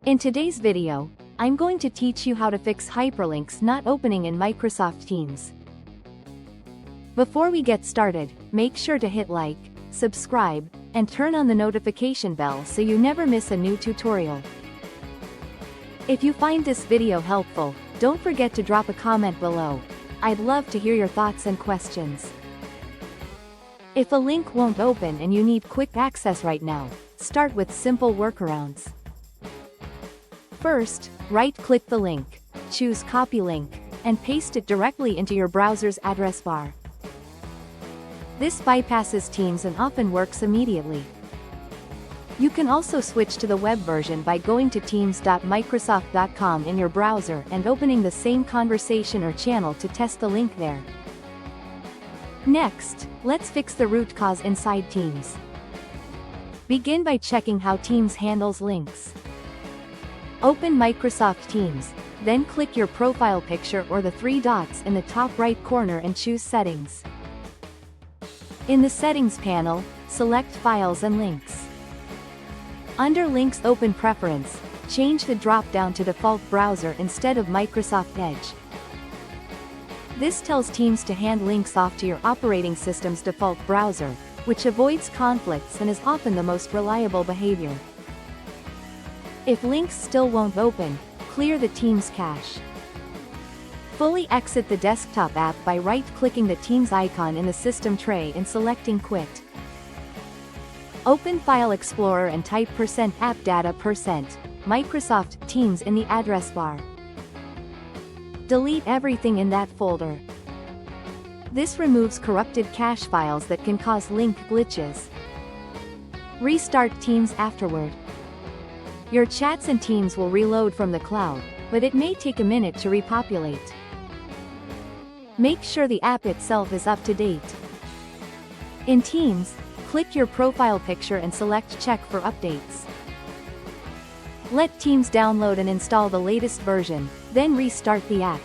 In today's video, I'm going to teach you how to fix hyperlinks not opening in Microsoft Teams. Before we get started, make sure to hit like, subscribe, and turn on the notification bell so you never miss a new tutorial. If you find this video helpful, don't forget to drop a comment below. I'd love to hear your thoughts and questions. If a link won't open and you need quick access right now, start with simple workarounds. First, right-click the link, choose Copy Link, and paste it directly into your browser's address bar. This bypasses Teams and often works immediately. You can also switch to the web version by going to teams.microsoft.com in your browser and opening the same conversation or channel to test the link there. Next, let's fix the root cause inside Teams. Begin by checking how Teams handles links. Open Microsoft Teams, then click your profile picture or the three dots in the top right corner and choose Settings. In the Settings panel, select Files and Links. Under Links, open Preference, change the drop-down to Default Browser instead of Microsoft Edge. This tells Teams to hand links off to your operating system's default browser, which avoids conflicts and is often the most reliable behavior. If links still won't open, clear the Teams cache. Fully exit the desktop app by right-clicking the Teams icon in the system tray and selecting Quit. Open File Explorer and type %appdata %Microsoft Teams in the address bar. Delete everything in that folder. This removes corrupted cache files that can cause link glitches. Restart Teams afterward. Your chats and Teams will reload from the cloud, but it may take a minute to repopulate. Make sure the app itself is up to date. In Teams, click your profile picture and select Check for updates. Let Teams download and install the latest version, then restart the app.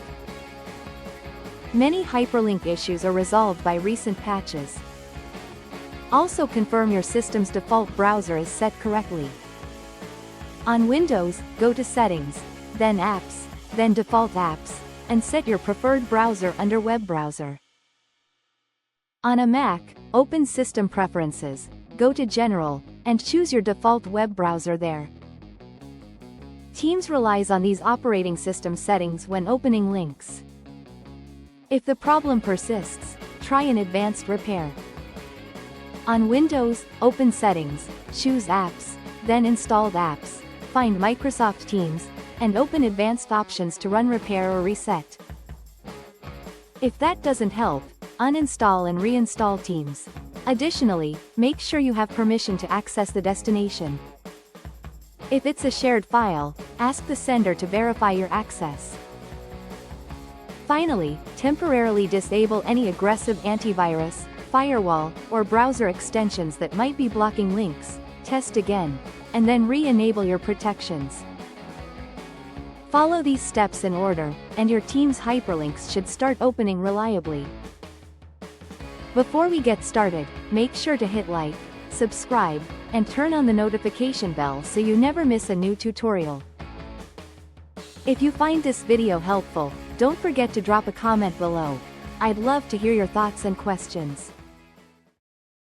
Many hyperlink issues are resolved by recent patches. Also confirm your system's default browser is set correctly. On Windows, go to Settings, then Apps, then Default Apps, and set your preferred browser under Web Browser. On a Mac, open System Preferences, go to General, and choose your default web browser there. Teams relies on these operating system settings when opening links. If the problem persists, try an advanced repair. On Windows, open Settings, choose Apps, then Installed Apps, find Microsoft Teams, and open Advanced Options to run repair or reset. If that doesn't help, uninstall and reinstall Teams. Additionally, make sure you have permission to access the destination. If it's a shared file, ask the sender to verify your access. Finally, temporarily disable any aggressive antivirus, firewall, or browser extensions that might be blocking links. Test again, and then re-enable your protections. Follow these steps in order, and your Teams hyperlinks should start opening reliably. Before we get started, make sure to hit like, subscribe, and turn on the notification bell so you never miss a new tutorial. If you find this video helpful, don't forget to drop a comment below. I'd love to hear your thoughts and questions.